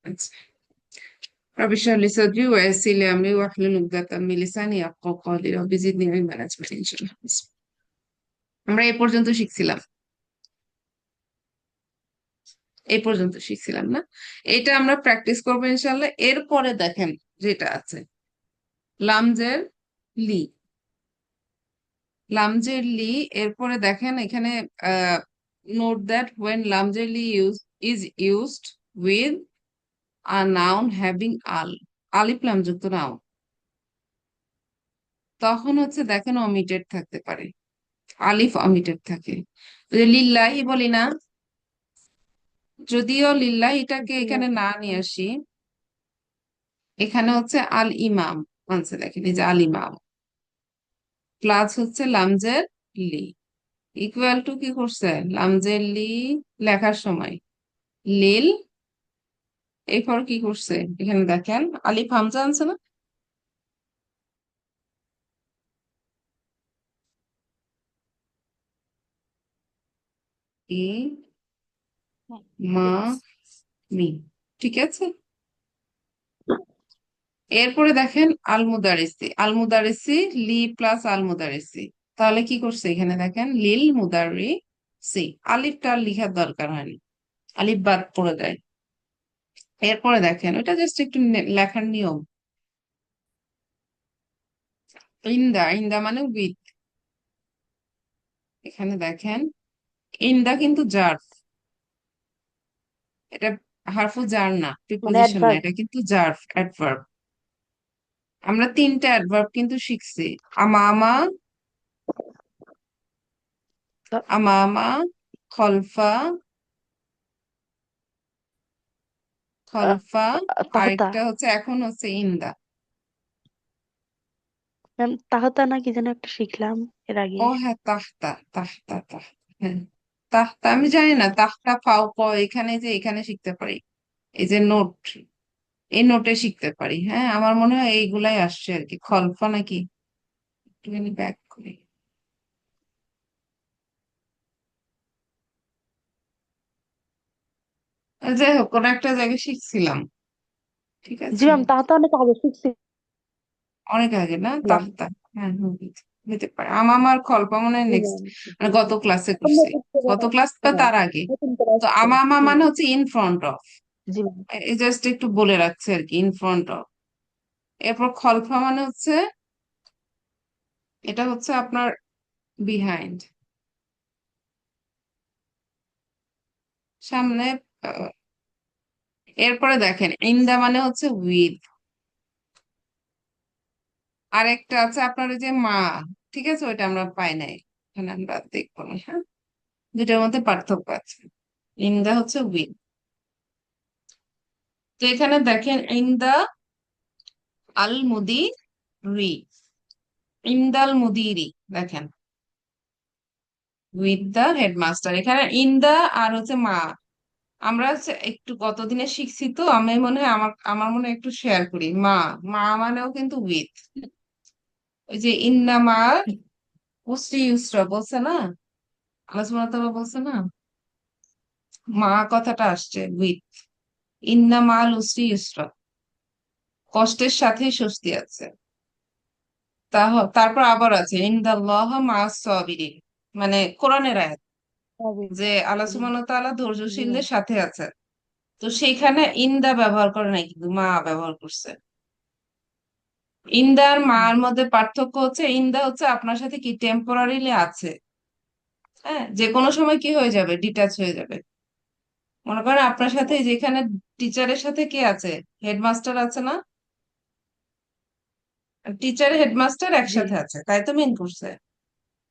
আচ্ছা। رب اشرح لي صدري ويسر لي امري واحلل عقدة من لساني يفقهوا قولي رب زدني علما اجمعين ان شاء الله আমরা এই পর্যন্ত শিখছিলাম। এই পর্যন্ত শিখছিলাম না? এটা আমরা প্র্যাকটিস করবো ইনশাল্লাহ। এরপরে দেখেন যেটা আছে, লামজের লি। লামজের লি, এরপরে দেখেন এখানে নোট দ্যাট when লামজের লি is used with a noun having আলিফ লাম যুক্ত নাউন, তখন হচ্ছে দেখেন অমিটেড থাকতে পারে, আলিফ অমিটেড থাকে। ওই যে লিল্লাহি বলি না, যদিও লিল্লাহিটাকে জি এখানে ম্যাম। না নিয়ে আসি, এখানে হচ্ছে আল ইমাম আনছে, দেখেন এই যে আল ইমাম প্লাস হচ্ছে লামজের লি ইকুয়াল টু কি করছে, লামজের লি লেখার সময় লিল, এরপর কি করছে এখানে দেখেন আলিফ হামজা আনছে না, ই হ্যাঁ, মা yes। মি, ঠিক আছে। এরপরে দেখেন আল মুদারিসি, আল মুদারিসি লি প্লাস আল মুদারিসি, তাহলে কি করছে এখানে দেখেন লিল মুদারি সি, আলিফটা আর লিখার দরকার হয়নি, আলিফ বাদ পড়ে যায়। এরপরে দেখেন ওটা জাস্ট একটু লেখার নিয়ম। ইন্দা, ইন্দা মানে উইথ, এখানে দেখেন ইন্দা কিন্তু জার, এটা হারফু জার না, মানে প্রিপোজিশন না, অ্যাডভার্ব। এটা কিন্তু জার, অ্যাডভার্ব। আমরা তিনটা অ্যাডভার্ব কিন্তু শিখছি, আমামা, আমামা, খলফা, খলফা, তাহতা। আরেকটা হচ্ছে এখন হচ্ছে ইন্দা। ম্যাম তাহতা না কি যেন একটা শিখলাম এর আগে। ও হ্যাঁ, তাহতা, তাহতা, তাহতা, হ্যাঁ তাহতা, আমি জানি না তাহতা ফাও ক এখানে, যে এখানে শিখতে পারি, এই যে নোট, এই নোটে শিখতে পারি। হ্যাঁ আমার মনে হয় এইগুলাই আসছে আর কি, খলফা নাকি, একটুখানি ব্যাক করি। যাই হোক কোনো একটা জায়গায় শিখছিলাম, ঠিক জি আছে, ম্যাম, তাহতা অনেক আগে অনেক আগে না শিখছিলাম। তাহতা। হ্যাঁ হতে পারে, আমার খলফা মনে হয় জি নেক্সট, ম্যাম। মানে গত ক্লাসে এখন করছি, নতুন করে গত ক্লাস বা হ্যাঁ, তার আগে। নতুন করে তো আসছে। আমামা হুম। মানে হচ্ছে in front of, G ma'am. এই জাস্ট একটু বলে রাখছে আর কি, ইন ফ্রন্ট অফ। এরপর খলফা মানে হচ্ছে, এটা হচ্ছে আপনার বিহাইন্ড, সামনে। আহ, এরপরে দেখেন ইন্দা মানে হচ্ছে উইথ, আরেকটা আছে আপনার ওই যে মা, ঠিক আছে, ওইটা আমরা পাই নাই, এখানে আমরা দেখবো না, হ্যাঁ দুটার মধ্যে পার্থক্য আছে, ইন্দা হচ্ছে উইথ। তো এখানে দেখেন ইন্দা আল মুদিরি, ইন্দাল মুদিরি, দেখেন উইথ দা হেডমাস্টার, এখানে ইন্দা আর হচ্ছে মা। আমরা হচ্ছে একটু গতদিনে শিখছি, তো আমি মনে হয় আমার আমার মনে হয় একটু শেয়ার করি, মা, মা মানেও কিন্তু উইথ, ওই যে ইন্না মা উসরি ইউসরা বলছে না, আল্লাহ সুবহানাহু ওয়া তাআলা বলছে না, মা কথাটা আসছে উইথ, ইন্না মাল উসরি ইউসরা, কষ্টের সাথে স্বস্তি আছে। তারপর আবার আছে ইনদাল্লাহ মা সাবিরিন, মানে কোরআনের আয়াত, হবে। যে আল্লাহ সুবহানাহু ওয়া তাআলা জি ম্যাম। ধৈর্যশীলদের সাথে আছে। তো সেইখানে ইন্দা ব্যবহার করে নাই, কিন্তু মা ব্যবহার করছে। ইন্দা আর মার মধ্যে পার্থক্য হচ্ছে, ইন্দা হচ্ছে আপনার সাথে কি টেম্পোরারিলি আছে, হ্যাঁ যে কোনো সময় কি হয়ে যাবে, ডিটাচ হয়ে যাবে। মনে করেন আপনার সাথে যেখানে টিচারের সাথে কে আছে, হেডমাস্টার আছে না, টিচার হেডমাস্টার জি একসাথে আছে, তাই তো মিন করছে।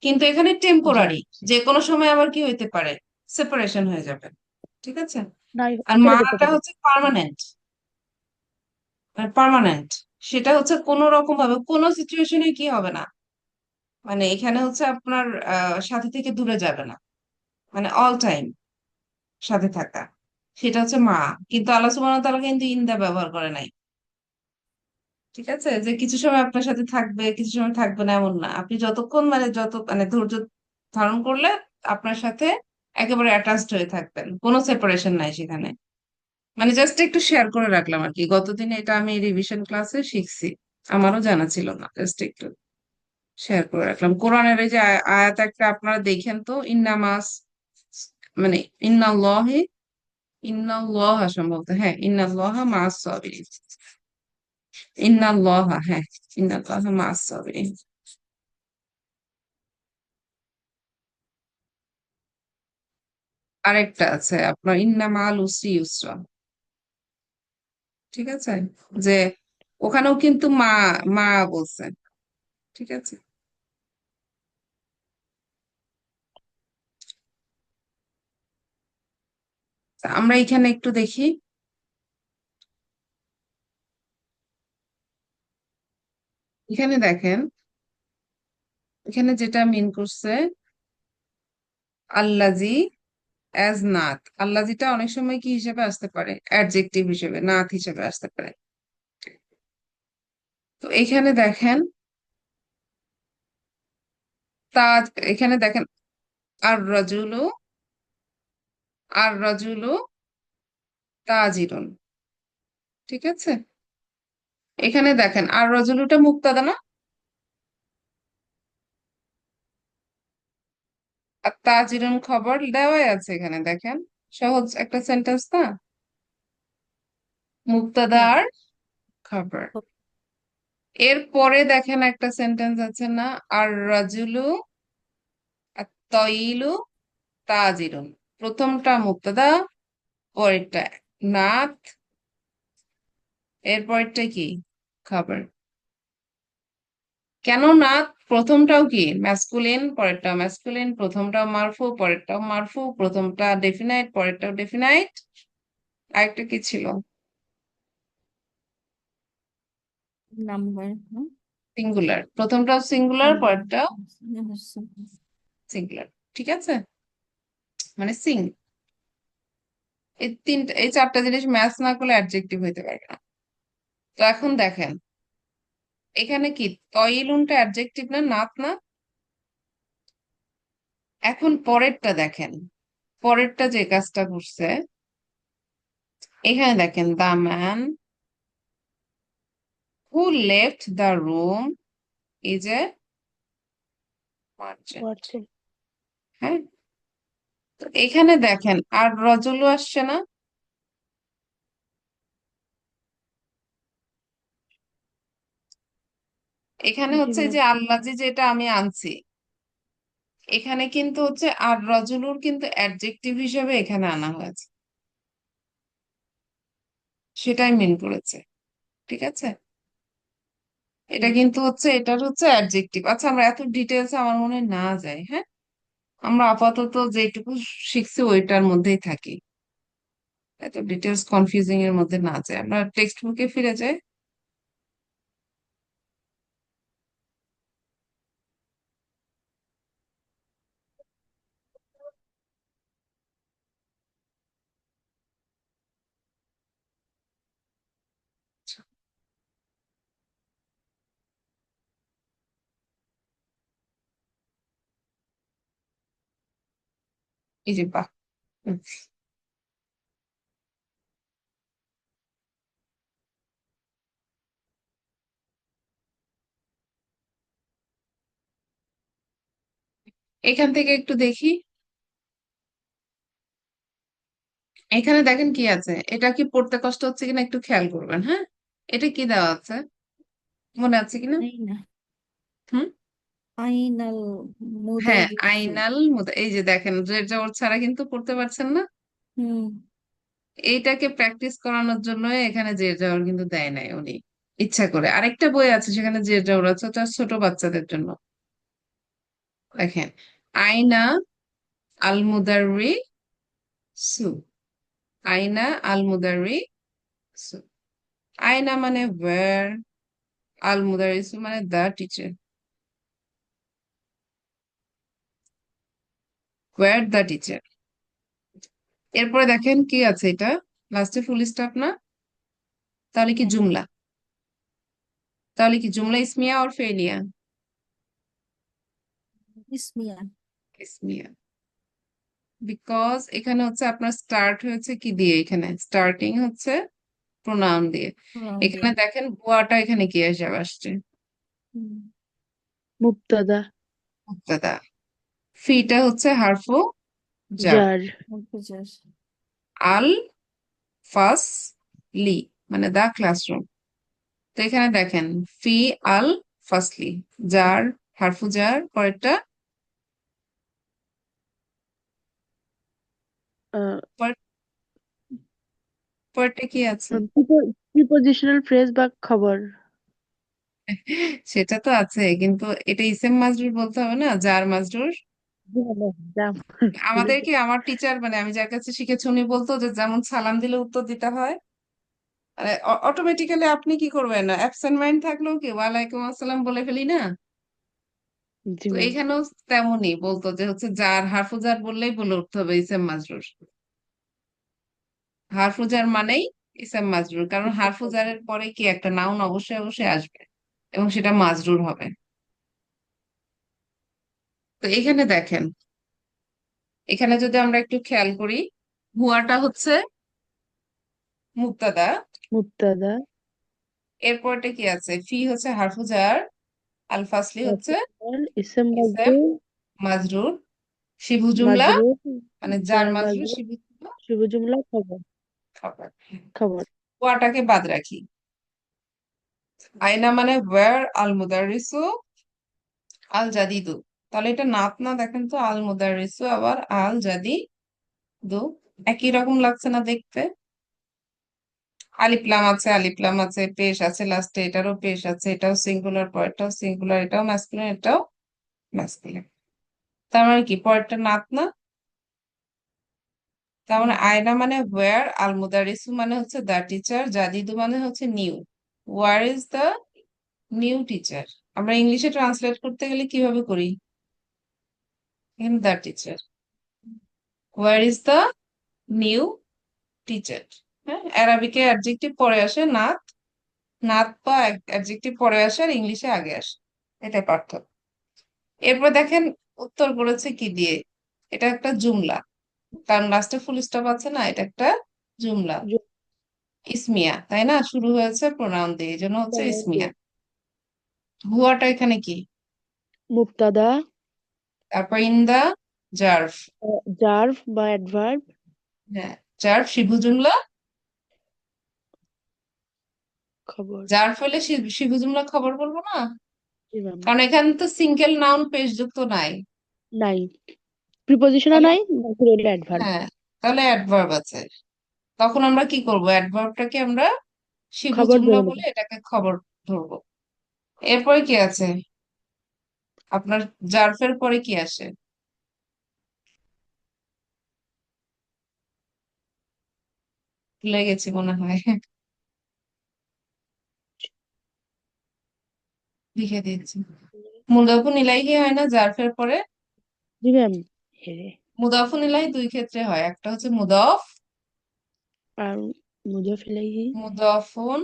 কিন্তু এখানে জি টেম্পোরারি, যে কোনো সময় আবার কি হইতে পারে, সেপারেশন হয়ে যাবে, ঠিক আছে। নাই, আর ছেড়ে যেতে মাটা পারে। হচ্ছে পার্মানেন্ট, পার্মানেন্ট, সেটা হচ্ছে কোনো রকম ভাবে কোনো সিচুয়েশনে কি হবে না, মানে এখানে হচ্ছে আপনার সাথে থেকে দূরে যাবে না, মানে অল টাইম সাথে থাকা, সেটা হচ্ছে মা। কিন্তু আল্লাহ সুবহানাহু ওয়া তাআলা কিন্তু ইন্দা ব্যবহার করে নাই, ঠিক আছে, যে কিছু সময় আপনার সাথে থাকবে কিছু সময় থাকবে না এমন না, আপনি যতক্ষণ মানে যত মানে ধৈর্য ধারণ করলে আপনার সাথে একেবারে অ্যাটাচড হয়ে থাকবেন, কোনো সেপারেশন নাই সেখানে। মানে জাস্ট একটু শেয়ার করে রাখলাম আর কি, গতদিন এটা আমি রিভিশন ক্লাসে শিখছি, আমারও জানা ছিল না, জাস্ট একটু শেয়ার করে রাখলাম। কোরআনের এই যে আয়াত একটা আপনারা দেখেন তো, ইন্নামাস, মানে ইন্নাল্লাহি, ইন্নাল্লাহ সম্ভবত, হ্যাঁ ইন্নাল্লাহ মাস সাবিরিন, ইন্নাল্লাহ, হ্যাঁ ইন্নাল্লাহ মাস সাবিরিন। আরেকটা আছে আপনার ইন্না মাল উসরি ইউসরা, ঠিক আছে, যে ওখানেও কিন্তু মা, মা বলছে, ঠিক আছে। তা আমরা এখানে একটু দেখি, এখানে দেখেন, এখানে যেটা মিন করছে আল্লাজি অ্যাজ নাত, আল্লাজিটা অনেক সময় কি হিসেবে আসতে পারে, অ্যাডজেক্টিভ হিসেবে, নাত হিসেবে আসতে পারে। তো এখানে দেখেন তাজ, এখানে দেখেন আর রাজুলু, আর রাজুলু তাজিরুন, ঠিক আছে। এখানে দেখেন আর রাজুলুটা মুক্তাদা না, আর তাজিরুন খবর দেওয়াই আছে এখানে দেখেন, সহজ একটা সেন্টেন্স না, মুক্তাদা হ্যাঁ। আর খবর। এর পরে দেখেন একটা সেন্টেন্স আছে না, আর রাজুলু আর তয়িলু তাজিরুন, প্রথমটা মুক্তাদা, পরেরটা নাত, এর পরেরটা কি খবর। কেন নাত, প্রথমটাও কি ম্যাসকুলিন, পরেরটাও ম্যাসকুলিন, প্রথমটাও মারফু পরেরটাও মারফু, প্রথমটা ডেফিনাইট পরেরটাও ডেফিনাইট, আরেকটা কি ছিল, নাম্বার সিঙ্গুলার, প্রথমটাও সিঙ্গুলার পরেরটাও সিঙ্গুলার, ঠিক আছে, মানে সিং। এই তিনটা, এই চারটা জিনিস ম্যাচ না করলে অ্যাডজেক্টিভ হইতে পারবে না। তো এখন দেখেন এখানে কি তয়িলুনটা অ্যাডজেক্টিভ না, নাত না। এখন পরেরটা দেখেন, পরেরটা যে কাজটা করছে, এখানে দেখেন the man who left the room is a merchant, পারছেন। হ্যাঁ। তো এখানে দেখেন আর রজলু আসছে না, এখানে জি হচ্ছে এই ম্যাম। যে আল্লাজি যেটা আমি আনছি, এখানে কিন্তু হচ্ছে আর রজলুর কিন্তু অ্যাডজেক্টিভ হিসেবে এখানে আনা হয়েছে, সেটাই মিন করেছে, ঠিক আছে। এটা হুম। কিন্তু হচ্ছে, এটার হচ্ছে অ্যাডজেক্টিভ। আচ্ছা আমরা এত ডিটেলস আমার মনে হয় না যাই, হ্যাঁ, আমরা আপাতত যেটুকু শিখছি ওইটার মধ্যেই থাকি, এত ডিটেলস কনফিউজিং এর মধ্যে না যাই, আমরা টেক্সট বুকে ফিরে যাই। এই যে বাহ, হুম। এখান থেকে একটু দেখি, এখানে দেখেন কি আছে, এটা কি পড়তে কষ্ট হচ্ছে কিনা একটু খেয়াল করবেন, হ্যাঁ। এটা কি দেওয়া আছে, মনে আছে কিনা? আইনা, হুম, আইনাল হ্যাঁ মুদারিসু। আইনাল এই যে দেখেন জের জবর ছাড়া কিন্তু পড়তে পারছেন না। হুম। এইটাকে প্র্যাকটিস করানোর জন্য এখানে জের জবর কিন্তু দেয় নাই উনি, ইচ্ছা করে। আরেকটা বই আছে সেখানে জের জবর আছে, ওটা ছোট বাচ্চাদের জন্য। দেখেন আইনা আল মুদাররি সু, আইনা আল মুদাররি সু, আয়না মানে ওয়্যার, আল মুদারিসু মানে the teacher, where the teacher. এরপরে দেখেন কি আছে, এটা লাস্টে ফুল স্টপ না, তাহলে কি হ্যাঁ, জুমলা, তাহলে কি জুমলা ইসমিয়া আর ফেলিয়া, ইসমিয়া। ইসমিয়া। বিকজ এখানে হচ্ছে আপনার স্টার্ট হয়েছে কি দিয়ে, এখানে স্টার্টিং হচ্ছে প্রোনাউন দিয়ে। pronoun দিয়ে। এখানে দেখেন বুয়াটা এখানে কি হিসাবে আসছে? হুম, মুবতাদা। মুবতাদা। ফিটা হচ্ছে হারফু জার। জার। বুঝাস। আল ফাস লি মানে দা ক্লাসরুম। তো এখানে দেখেন ফি আল ফাসলি, জার হারফু জার, পরেরটা পরেরটা কি আছে? প্রিপোজিশনাল ফ্রেজ বা খবর। সেটা তো আছে, কিন্তু এটা ইসেম মাজরুর বলতে হবে না, জার মাজরুর। যা, ভুলে আমাদেরকে আমার টিচার মানে আমি যার কাছে শিখেছি উনি বলতো যে যেমন সালাম দিলে উত্তর দিতে হয়, মানে অটোমেটিক্যালি আপনি কি করবেন না, অ্যাবসেন্ট মাইন্ড থাকলেও কি ওয়ালাইকুম আসসালাম বলে ফেলি না। জি তো ম্যাম। এখানেও তেমনই বলতো যে হচ্ছে জার হারফু জার বললেই বলে উঠতে হবে ইসেম মাজরুর। হারফু জার মানেই ইসেম মাজরুর, কারণ হারফু জারের পরে কি একটা নাউন অবশ্যই অবশ্যই আসবে এবং সেটা মাজরুর হবে। তো এখানে দেখেন, এখানে যদি আমরা একটু খেয়াল করি, হুয়াটা হচ্ছে মুবতাদা, মুবতাদা। এরপরটা কি আছে, ফি হচ্ছে হারফু জার, আল ফাসলি হচ্ছে ইসম ইসেম মাজরুর। মাজরুর, শিবু জুমলা মাজরুর। মানে জার জার মাজরুর, মাজরুর। শিবু জুমলা শুভ জুমলা খবর। খাবার। খবর। ওয়াটাকে বাদ রাখি। আয়না মানে ওয়ার আল মুদারিসু আল জাদিদু। তাহলে এটা নাত না, দেখেন তো আল মুদারিসু আবার আল জাদিদু একই রকম লাগছে না দেখতে? আলিপ্লাম আছে, আলিপ্লাম আছে, পেশ আছে লাস্টে, এটারও পেশ আছে, এটাও সিঙ্গুলার, পরেরটাও সিঙ্গুলার, এটাও ম্যাসকুলিন, এটাও ম্যাসকুলিন। তার মানে কি পরেরটা নাত না? তার মানে হুম, আয়না মানে ওয়ার, আল মুদারিসু মানে হচ্ছে দা টিচার, জাদিদু মানে হচ্ছে new. Where is the new teacher. আমরা ইংলিশে ট্রান্সলেট করতে গেলে কিভাবে করি? এখানে the teacher, where is the new teacher. হ্যাঁ, অ্যারাবিকে অ্যাডজেক্টিভ পরে আসে নাত, নাত বা অ্যাডজেক্টিভ পরে আসে আর ইংলিশে আগে আসে, এটাই পার্থক্য। এরপর দেখেন উত্তর করেছে কি দিয়ে, এটা একটা জুমলা, কারণ লাস্টে ফুল স্টপ আছে না, এটা একটা জুমলা ইসমিয়া, তাই না? শুরু হয়েছে প্রোনাউন দিয়ে, এই জন্য হচ্ছে ইসমিয়া। হুয়াটা এখানে কি? মুবতাদা। তারপর ইন দা জার্ফ। জার্ভ বা অ্যাডভার্ব। হ্যাঁ, জার্ফ শিবু জুমলা। খবর। জার্ফ হলে শিবু জুমলা খবর বলবো না, জি ম্যাম। কারণ এখানে তো সিঙ্গেল নাউন পেশ যুক্ত নাই। নাই। প্রিপোজিশনও তাহলে নাই, বাকি রইল অ্যাডভার্ব। হ্যাঁ, তাহলে অ্যাডভার্ব আছে। তখন আমরা কি করব, অ্যাডভার্বটাকে আমরা শিবু খবর জুমলা ধরে নেব। বলে এটাকে খবর ধরবো। এরপরে কি আছে আপনার, জার্ফের পরে কি আসে? ভুলে গেছি মনে হয়, লিখে দিচ্ছি। মুদাফুন ইলাইহি হয় না জার্ফের পরে? জি ম্যাম। হেরে। মুদাফুন ইলাইহি দুই ক্ষেত্রে হয়, একটা হচ্ছে মুদাফ, আর মুজাফ ইলাইহি। মুদাফুন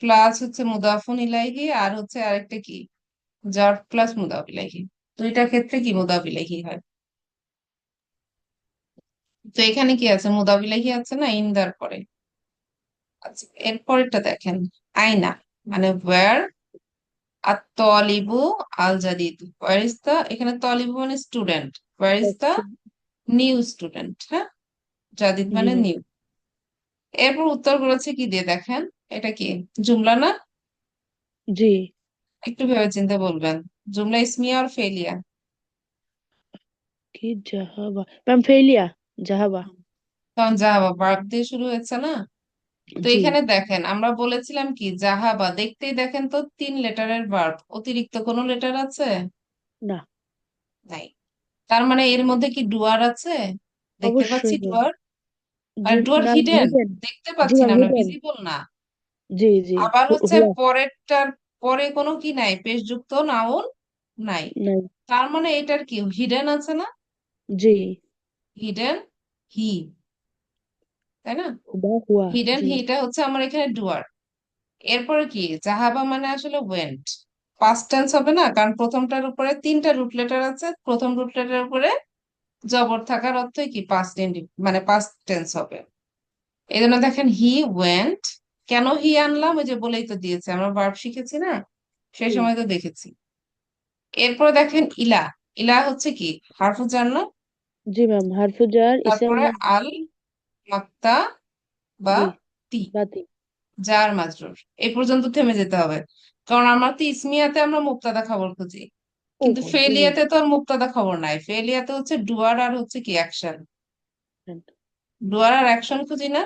প্লাস হচ্ছে মুদাফুন ইলাইহি, আর হচ্ছে আরেকটা কি, জার্ফ প্লাস মুদাফ ইলাইহি। দুইটা ক্ষেত্রে কি মুদাফ ইলাইহি হয়। তো এখানে কি আছে, মুদাফ ইলাইহি আছে না ইনদার পরে। আচ্ছা, এরপরেরটা দেখেন, আয়না মানে ওয়্যার, আর তলিবু আল জাদিদ, ওয়্যার ইজ দা, এখানে তলিবু মানে student, where is the new student. হ্যাঁ, জাদিদ জি মানে ম্যাম। নিউ। এরপর উত্তর করেছে কি দিয়ে দেখেন, এটা কি জুমলা না? জি। একটু ভেবে চিন্তে বলবেন, জুমলা ইসমিয়া আর ফেলিয়া? কি জাহাবা ম্যাম, ফেইলিয়া। জাহাবা। কারণ জাহাবা ভার্ব দিয়ে শুরু হয়েছে না। তো জি। এখানে দেখেন আমরা বলেছিলাম কি জাহাবা, দেখতেই দেখেন তো তিন লেটারের ভার্ব, অতিরিক্ত কোনো লেটার আছে? না। নাই। তার মানে এর মধ্যে কি ডুয়ার আছে? দেখতে পাচ্ছি অবশ্যই নেই। ডুয়ার, জি। আর ডুয়ার না, হিডেন, হিডেন। দেখতে জি পাচ্ছি না ম্যাম, আমরা, হিডেন। ভিজিবল না। জি জি। আবার হচ্ছে হুয়া। পরেরটার পরে কোনো কি নাই, পেশযুক্ত নাউন নাই। নাই। তার মানে এটার কি হিডেন আছে না, জি। হিডেন হি, তাই না? বা হুয়া। হিডেন জি ম্যাম। হিটা হচ্ছে আমার এখানে ডুয়ার। এরপরে কি জাহাবা মানে আসলে ওয়েন্ট, পাস্ট টেন্স হবে না, কারণ প্রথমটার উপরে তিনটা রুট লেটার আছে, প্রথম রুট লেটারের উপরে জবর থাকার অর্থই কি পাস্ট মানে পাস্ট টেন্স হবে। এই জন্য দেখেন হি ওয়েন্ট, কেন হি আনলাম? ওই যে বলেই তো দিয়েছে, আমরা ভার্ব শিখেছি না, সেই জি সময় তো দেখেছি। এরপরে দেখেন ইলা, ইলা হচ্ছে কি হারফ জার না? জি ম্যাম, হারফুজার ইসেম তারপরে আল মাক্তা বা জি তি, বাতি। জার মাজরুর, এই পর্যন্ত থেমে যেতে হবে। কারণ আমরা তো ইসমিয়াতে আমরা মুক্তাদা খবর খুঁজি, ও কিন্তু জি ম্যাম। ফেলিয়াতে তো আর মুক্তাদা খবর নাই, ফেলিয়াতে হচ্ছে ডুয়ার আর হচ্ছে কি অ্যাকশন, ডুয়ার আর অ্যাকশন খুঁজি না?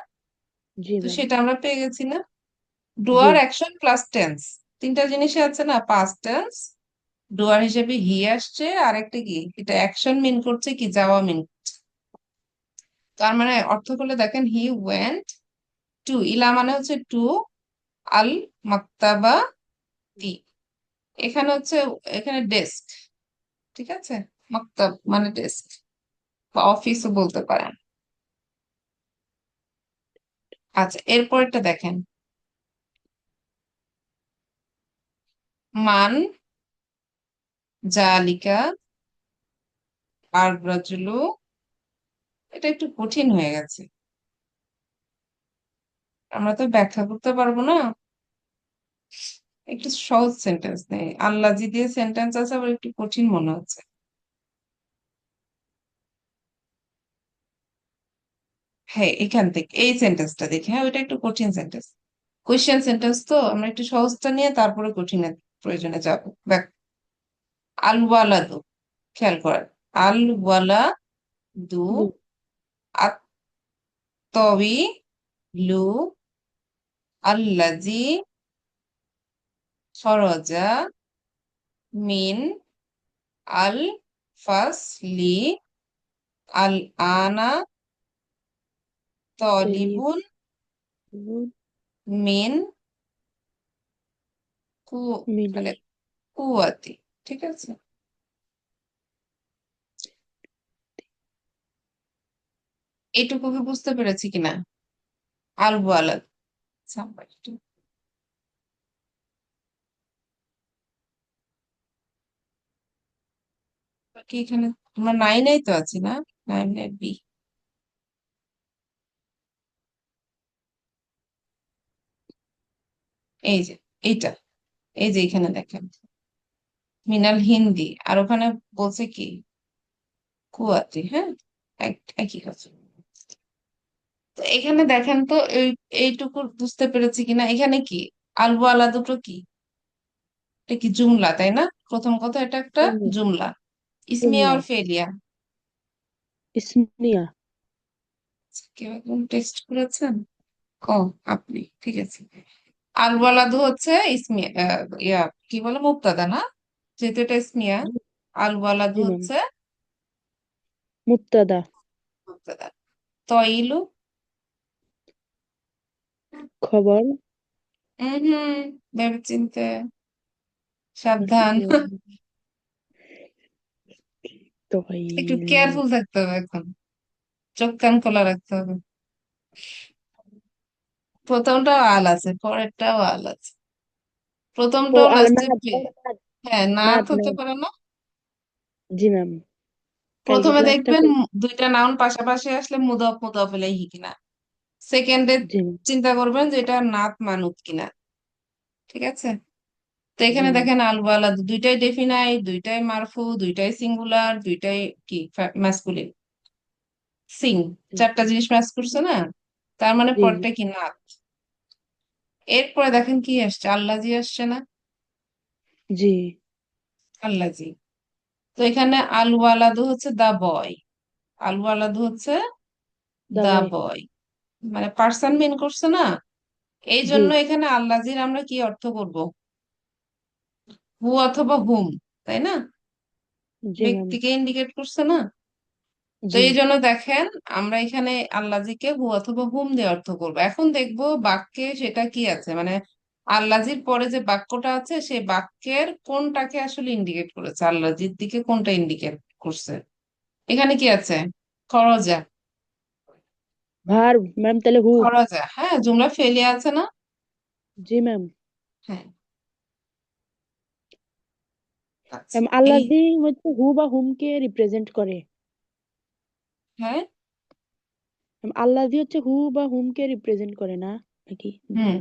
জি তো ম্যাম। সেটা আমরা পেয়ে গেছি না, জি ডুয়ার অ্যাকশন প্লাস টেন্স, তিনটা জিনিসই আছে না, পাস্ট টেন্স, ডুয়ার হিসেবে হি আসছে, আর একটা কি এটা অ্যাকশন মিন করছে কি যাওয়া মিন। তার মানে অর্থ করলে দেখেন হি ওয়েন্ট টু, ইলা মানে হচ্ছে টু আল মাক্তাবা তি, এখানে হচ্ছে এখানে ডেস্ক, ঠিক আছে, মাক্তাব মানে ডেস্ক বা অফিসও বলতে পারেন। আচ্ছা এরপরটা দেখেন, মান জালিকা আর রাজুলু, এটা একটু কঠিন হয়ে গেছে, আমরা তো ব্যাখ্যা করতে পারবো না, একটু সহজ সেন্টেন্স নেই, আল্লাজি দিয়ে সেন্টেন্স আছে আবার একটু কঠিন মনে হচ্ছে। হ্যাঁ এখান থেকে এই সেন্টেন্সটা দেখি, হ্যাঁ ওইটা একটু কঠিন সেন্টেন্স, কোয়েশ্চেন সেন্টেন্স, তো আমরা একটু সহজটা নিয়ে তারপরে কঠিনের প্রয়োজনে যাবো। দেখ, আল ওয়ালাদু, খেয়াল করেন, আল ওয়ালাদু দু আত্তাওয়ি লু আল্লাজি খরজা মিন আল ফাসলি আল আনা তেলিফ তলিবুন মিন কু মিনাল। মানে কুয়াতি, ঠিক আছে। এইটুকু কি বুঝতে পেরেছি কিনা? আল ওয়ালাদ, কি এখানে আমরা নাইনেই তো আছি না, নাইনে বি, এই যে এইটা, এই যে এখানে দেখেন মিনাল হিন্দি, আর ওখানে বলছে কি কুয়াতি, হ্যাঁ একই কথা। তো এখানে দেখেন তো এইটুকু বুঝতে পেরেছি কিনা, এখানে কি আলবু আলা দুটো কি, এটা কি জুমলা তাই না? প্রথম কথা এটা একটা জুমলা, ইসমিয়া জুমলা আর ফেলিয়া। ইসমিয়া। কেউ একদম টেক্সট করেছেন? ও আপনি, ঠিক আছে। আলবু আলাদু হচ্ছে ইসমিয়া, ইয়া কি বলে মুক্তাদা না, যেহেতু এটা ইসমিয়া, জি আলবু আলাদু জি ম্যাম, হচ্ছে মুক্তাদা। মুক্তাদা। তইলু, খবর। হম, ভেবে চিনতে, সাবধান, একটু তহিল। কেয়ারফুল থাকতে হবে এখন, চোখ কান খোলা রাখতে হবে। প্রথমটাও আল আছে, পরেরটাও আল আছে, ও প্রথমটাও আল লাস্টে নাদ হ্যাঁ নাত নাদ হতে নাদ। পারে না। জি ম্যাম, কালকে প্রথমে ক্লাসটা দেখবেন করি। দুইটা নাউন পাশাপাশি আসলে মুদাফ মুদাফ ইলাইহি কিনা, সেকেন্ডে জি ম্যাম। চিন্তা করবেন যে এটা নাত মানুত কিনা, ঠিক আছে। তো জি এখানে ম্যাম। দেখেন আল ওয়ালাদ, দুইটাই ডেফিনাইট, দুইটাই মারফু, দুইটাই সিঙ্গুলার, দুইটাই কি ম্যাসকুলিন, সিং, জি চারটা জিনিস ম্যাচ করছে না, তার মানে জি পরটা কি নাত। এরপরে দেখেন কি আসছে, আল্লাজি আসছে না, জি। আল্লাজি। তো এখানে আল ওয়ালাদু হচ্ছে দা বয়, আল ওয়ালাদু হচ্ছে দা দাবাই। বয়, মানে পার্সন মিন করছে না, এই জি জন্য এখানে আল্লাজির আমরা কি অর্থ করব, হু অথবা হুম, তাই না, জি ম্যাম। ব্যক্তিকে ইন্ডিকেট করছে না। তো জি এই জন্য দেখেন আমরা এখানে আল্লাজিকে হু অথবা হুম দিয়ে অর্থ করব। এখন দেখবো বাক্যে সেটা কি আছে, মানে আল্লাজির পরে যে বাক্যটা আছে সেই বাক্যের কোনটাকে আসলে ইন্ডিকেট করেছে, আল্লাজির দিকে কোনটা ইন্ডিকেট করছে। এখানে কি আছে, খরজা, ভার ম্যাম, তাহলে হু। খরজা, হ্যাঁ জুমলা ফেলে আছে না, জি ম্যাম। হ্যাঁ। আচ্ছা ম্যাম এই আল্লাজি হচ্ছে হু বা হুমকে রিপ্রেজেন্ট করে। হ্যাঁ। ম্যাম আল্লাদি হচ্ছে হু বা হুমকে রিপ্রেজেন্ট করে না নাকি? হুম।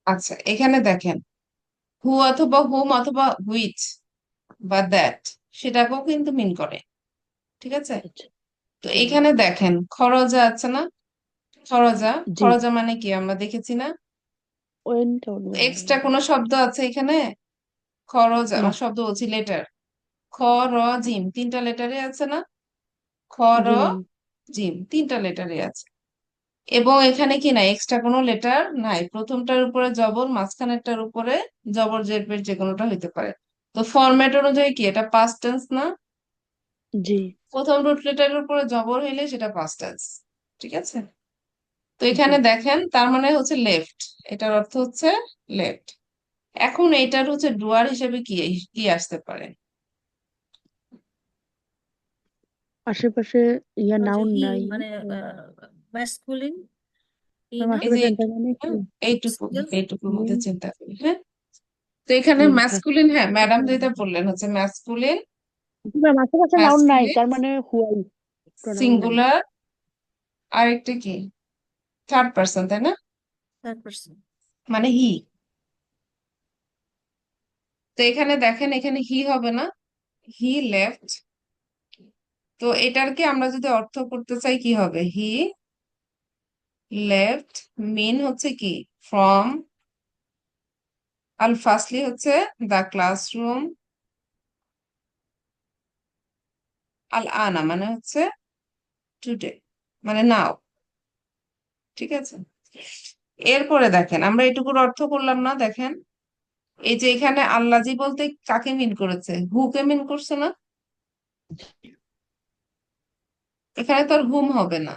আচ্ছা, এখানে দেখেন হু অথবা হুম অথবা হুইচ বা দ্যাট সেটাকেও কিন্তু মিন করে। ঠিক আছে। আচ্ছা। তো জি ম্যাম। এখানে দেখেন খরজা আছে না? খরজা, জি। খরজা মানে কি আমরা দেখেছি না? ওয়েন্ট আউট মনে হয়। এক্সট্রা কোনো শব্দ আছে এখানে? খরজা না। শব্দ বলছি লেটার। খ, র, জিম তিনটা লেটারে আছে না? খ, র, জি ম্যাম। জিম তিনটা লেটারে আছে। এবং এখানে কি নাই, এক্সট্রা কোনো লেটার নাই। প্রথমটার উপরে জবর, মাঝখানেরটার উপরে জবর জের পেশ যে কোনোটা হইতে পারে। তো ফরম্যাট অনুযায়ী কি এটা পাস্ট টেন্স না? জি। প্রথম রুট লেটারের উপরে জবর হইলে সেটা পাস্ট টেন্স। ঠিক আছে। তো জি। এখানে দেখেন তার মানে হচ্ছে লেফট, এটার অর্থ হচ্ছে লেফট। এখন এইটার হচ্ছে ডুয়ার হিসেবে কি কি আসতে পারে? আশেপাশে হচ্ছে নাউন হি নাই। মানে ম্যাসকুলিন হি ম্যাম না এই যে আশেপাশে মানে কি? হ্যাঁ, সিঙ্গেল এইটুকুর মধ্যে হুম, চিন্তা করি। হ্যাঁ। তো এখানে ম্যাম ম্যাসকুলিন, হ্যাঁ ম্যাডাম যেটা বললেন হচ্ছে ম্যাসকুলিন, ম্যাম আশেপাশে নাউন নাই ম্যাসকুলিন তার মানে হুয়াই প্রোনাউন নাই। সিঙ্গুলার, আর একটা কি থার্ড পার্সন, তাই না? Third person. মানে হি। তো এখানে দেখেন এখানে হি হবে না, হি লেফট। তো এটার কি আমরা যদি অর্থ করতে চাই কি হবে? হি লেফট মিন হচ্ছে কি ফ্রম, আল ফার্স্টলি হচ্ছে দা ক্লাসরুম, আল আনা মানে হচ্ছে টুডে, মানে নাও। ঠিক আছে। এরপরে দেখেন আমরা এটুকুর অর্থ করলাম না, দেখেন এই যে এখানে আল্লাজি বলতে কাকে মিন করেছে? হুকে মিন করছে না? এখানে তো আর হুম হবে না।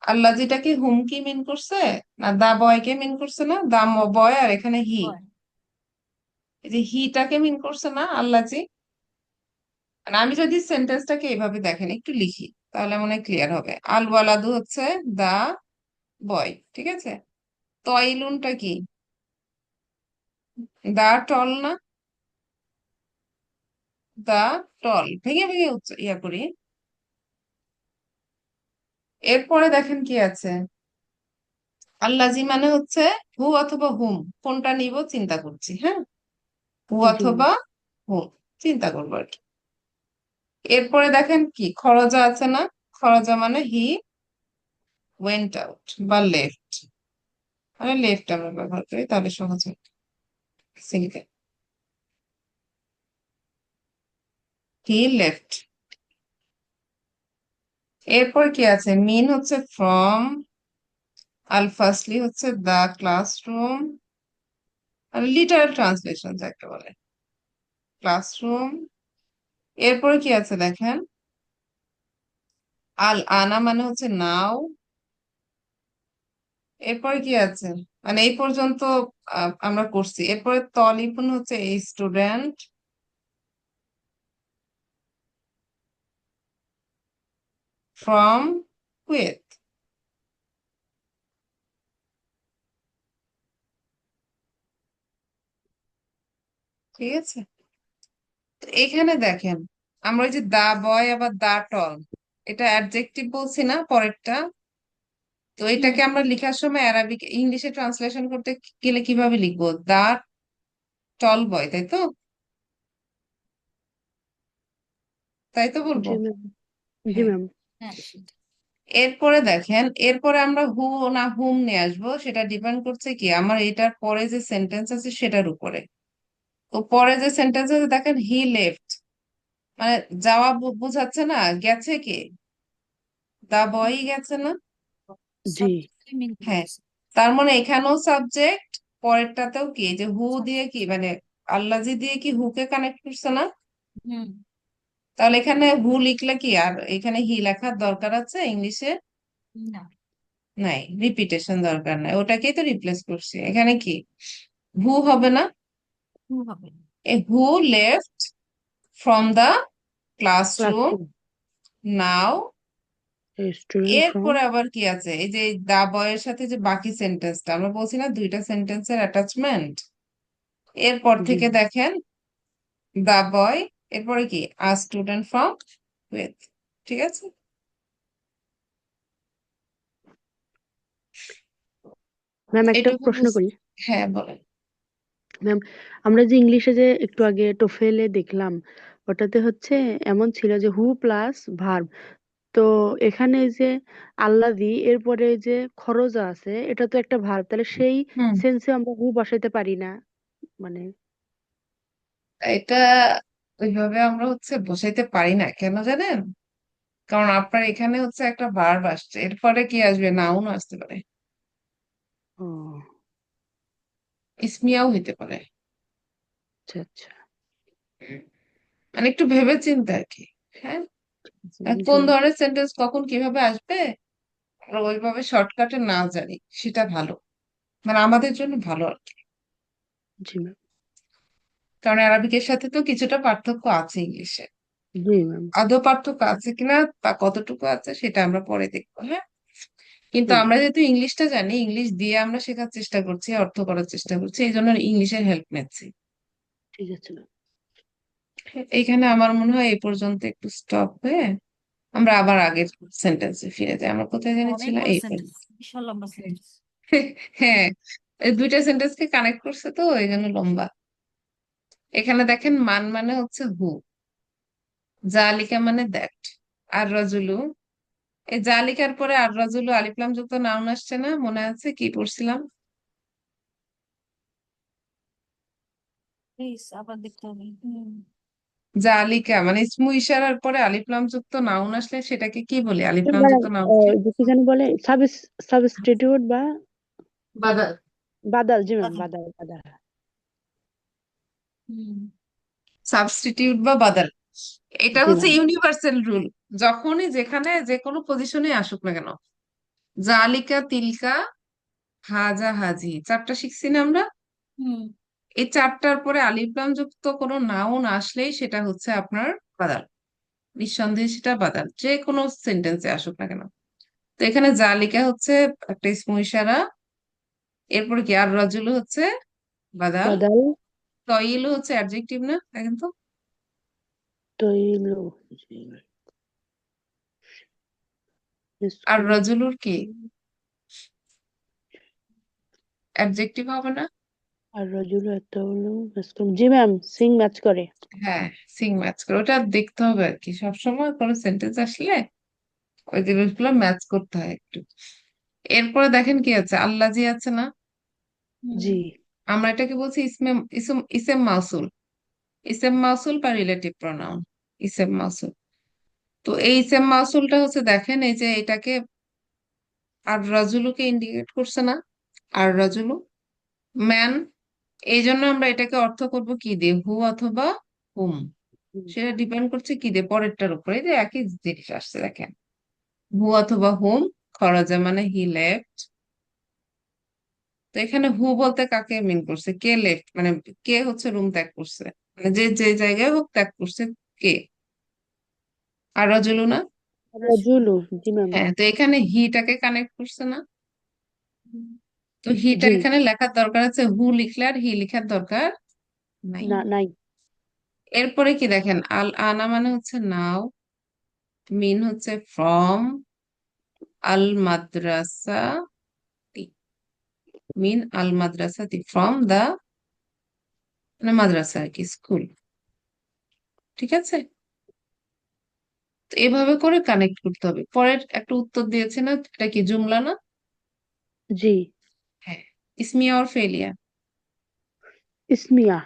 আল্লাজিটা কি হুম কি মিন করছে? না দা বয় কে মিন করছে না? দা বয় আর এখানে হি, হয়। এই যে হিটাকে মিন করছে না আল্লাজি? মানে আমি যদি সেন্টেন্সটাকে এইভাবে দেখেন একটু লিখি তাহলে মনে হয় ক্লিয়ার হবে। আল ওয়ালাদু হচ্ছে দা বয়। ঠিক আছে। তয়লুনটা কি? দা টল না? দা টল ভেঙে ভেঙে ইয়া করি। এরপরে দেখেন কি আছে, আল্লাজি মানে হচ্ছে হু অথবা হুম, কোনটা নিব চিন্তা করছি। হ্যাঁ, হু জি ম্যাম। অথবা হুম চিন্তা করবো আর কি। এরপরে দেখেন কি খরজা আছে না? খরজা মানে হি ওয়েন্ট আউট বা লেফট, মানে লেফট আমরা ব্যবহার করি তাহলে সহজ হয়। Single, he left. এরপর কি আছে? মিন হচ্ছে ফ্রম, আল ফার্স্টলি হচ্ছে দা ক্লাসরুম, আর লিটারাল ট্রান্সলেশন যাকে বলে ক্লাসরুম। এরপর কি আছে দেখেন, আল আনা মানে হচ্ছে নাও। এরপরে কি আছে? মানে এই পর্যন্ত আমরা করছি। এরপরে তলিপুন হচ্ছে এই স্টুডেন্ট, ফ্রম, উইথ। ঠিক আছে। তো এখানে দেখেন আমরা ওই যে দা বয় আবার দা টল, এটা অ্যাডজেক্টিভ বলছি না পরেরটা? তো হুম। এটাকে আমরা লেখার সময় অ্যারাবিক ইংলিশে ট্রান্সলেশন করতে গেলে কিভাবে লিখবো? দা টল বয়, তাই তো? তাই তো বলবো। জি ম্যাম। জি হ্যাঁ। ম্যাম। হ্যাঁ। এরপরে দেখেন এরপরে আমরা হু না হুম নিয়ে আসবো, সেটা ডিপেন্ড করছে কি আমার এটার পরে যে সেন্টেন্স আছে সেটার উপরে। তো পরে যে সেন্টেন্স আছে দেখেন হি লেফট, মানে যাওয়া বোঝাচ্ছে না, গেছে কে? দা বয়ই গেছে না? জি। সাবজেক্টলি মিন হ্যাঁ। করতেছে। তার মানে এখানেও সাবজেক্ট, পরেরটাতেও কি যে হু দিয়ে কি মানে আল্লাজি দিয়ে কি হুকে কানেক্ট করছে না? হুম। তাহলে এখানে হু লিখলে কি আর এখানে হি লেখার দরকার আছে ইংলিশে? না। নাই, রিপিটেশন দরকার নাই, ওটাকেই তো রিপ্লেস করছি। এখানে কি হু হবে না? হুম হবে না। A who left from the classroom classroom. Now. Student from. এরপরে আবার কি আছে? এই যে দা বয়ের সাথে যে বাকি সেন্টেন্সটা আমরা বলছি না দুইটা সেন্টেন্সের অ্যাটাচমেন্ট, এরপর জি। থেকে দেখেন দা বয় এরপরে কি আ স্টুডেন্ট ফ্রম উইথ, ঠিক আছে। ম্যাম একটা এটুকু প্রশ্ন করি। হ্যাঁ বলেন। ম্যাম আমরা যে ইংলিশে যে একটু আগে টোফেলে দেখলাম, ওটাতে হচ্ছে এমন ছিল যে হু প্লাস ভার্ব। তো এখানে যে আল্লাদি এরপরে যে খরচা আছে, এটা তো একটা ভার্ব, তাহলে সেই হুম। সেন্সে আমরা হু বসাইতে পারি না মানে? এটা ওইভাবে আমরা বসাইতে পারি না, কেন জানেন? কারণ আপনার এখানে একটা ভার্ব আসছে, এর ফলে কি আসবে, নাউন আসতে পারে, ও ইসমিয়াও হইতে পারে। আচ্ছা আচ্ছা। মানে একটু ভেবে চিন্তে আর কি। হ্যাঁ, আর কোন বুঝলাম। ধরনের সেন্টেন্স কখন কিভাবে আসবে আমরা ওইভাবে শর্টকাটে না জানি, সেটা ভালো, মানে আমাদের জন্য ভালো আর কি। জি ম্যাম। কারণ অ্যারাবিকের সাথে তো কিছুটা পার্থক্য আছে ইংলিশে। জি ম্যাম। আদৌ পার্থক্য আছে কিনা, তা কতটুকু আছে সেটা আমরা পরে দেখবো, হ্যাঁ। কিন্তু হুম। আমরা যেহেতু ইংলিশটা জানি, ইংলিশ দিয়ে আমরা শেখার চেষ্টা করছি, অর্থ করার চেষ্টা করছি, এই জন্য ইংলিশের হেল্প নিচ্ছি। ঠিক আছে ম্যাম। এইখানে আমার মনে হয় এই পর্যন্ত একটু স্টপ হয়ে আমরা আবার আগের সেন্টেন্সে ফিরে যাই। আমরা কোথায় অনেক জেনেছিলাম, বড় এই সেন্টেন্স, পর্যন্ত। বিশাল লম্বা হ্যাঁ, সেন্টেন্স। হ্যাঁ, এই দুইটা সেন্টেন্সকে কানেক্ট করছে তো এই জন্য লম্বা। এখানে দেখেন মান মানে হু, জালিকা মানে দ্যাট, আর রাজুলু, এই জালিকার পরে আর রাজুলু আলিফ লাম যুক্ত নাউন আসছে না, মনে আছে কি পড়ছিলাম? প্লিজ আবার দেখতে হবে। জালিকা মানে ইসমু ইশারার পরে আলিফ লাম যুক্ত নাউন আসলে সেটাকে কি বলি, আলিফ লাম ম্যাডাম যুক্ত নাউনকে যে কি জানি বলে, সাবস্টিটিউট বা বাদাল। বাদাল। জি ম্যাম, কথা। বাদাল বাদাল। হুম। সাবস্টিটিউট বা বাদাল, এটা জি ম্যাম। Universal rule. যখনই যেখানে যে কোনো পজিশনে আসুক না কেন, জালিকা, তিলকা, হাজা, হাজি, চারটা শিখছি না আমরা? হুম। এই চারটার পরে আলিফ লাম যুক্ত কোনো নাউন আসলেই সেটা আপনার বাদাল, নিঃসন্দেহে সেটা বাদাল, যে কোনো সেন্টেন্সে আসুক না কেন। তো এখানে জালিকা একটা ইসমু ইশারা, এরপরে কি আর রাজুলু বাদাল, বাদাল। তয়িলু অ্যাডজেক্টিভ না, দেখেন তো। তৈল। আর মিসকুন। রাজুলুর কি অ্যাডজেক্টিভ হবে না? আর রজুল একটা হলো মিসকুন। জি ম্যাম, সিং ম্যাচ করে। হ্যাঁ, সিং ম্যাচ করে, ওটা দেখতে হবে আর কি, সবসময় কোনো সেন্টেন্স আসলে ওই জিনিসগুলো ম্যাচ করতে হয় একটু। এরপরে দেখেন কি আছে, আল্লাজি আছে না, হুম। জি। আমরা এটাকে বলছি ইসেম মাউসুল, ইসেম মাউসুল বা রিলেটিভ প্রোনাউন, ইসেম মাউসুল। তো এই ইসেম মাউসুলটা দেখেন এই যে এটাকে আর রাজুলুকে ইন্ডিকেট করছে না, আর রাজুলু ম্যান, এই জন্য আমরা এটাকে অর্থ করব কি দিয়ে, হু অথবা হুম। হুম। সেটা ডিপেন্ড করছে কি দিয়ে, পরেরটার উপরে, যে একই জিনিস আসছে দেখেন, হু অথবা হুম। খরাজা মানে হি লেফট। তো এখানে হু বলতে কাকে মিন করছে, কে লেফট, মানে কে রুম ত্যাগ করছে, মানে যে যে জায়গায় হোক ত্যাগ করছে, কে, আর রাজুলু না? রজুলু। জি ম্যাম। হ্যাঁ, তো এখানে হিটাকে কানেক্ট করছে না, তো হিটা জি। এখানে লেখার দরকার আছে, হু লিখলে আর হি লেখার দরকার নাই। না, নাই। এরপরে কি দেখেন, আল আনা মানে নাও, মিন from, Al Madrasa, mean Al Madrasa from the, মানে মাদ্রাসা আর কি, স্কুল, ঠিক আছে। তো এভাবে করে কানেক্ট করতে হবে। পরের একটা উত্তর দিয়েছে না, এটা কি জুমলা না? জি। হ্যাঁ, ইসমিয়া অর ফেলিয়া, ইসমিয়া।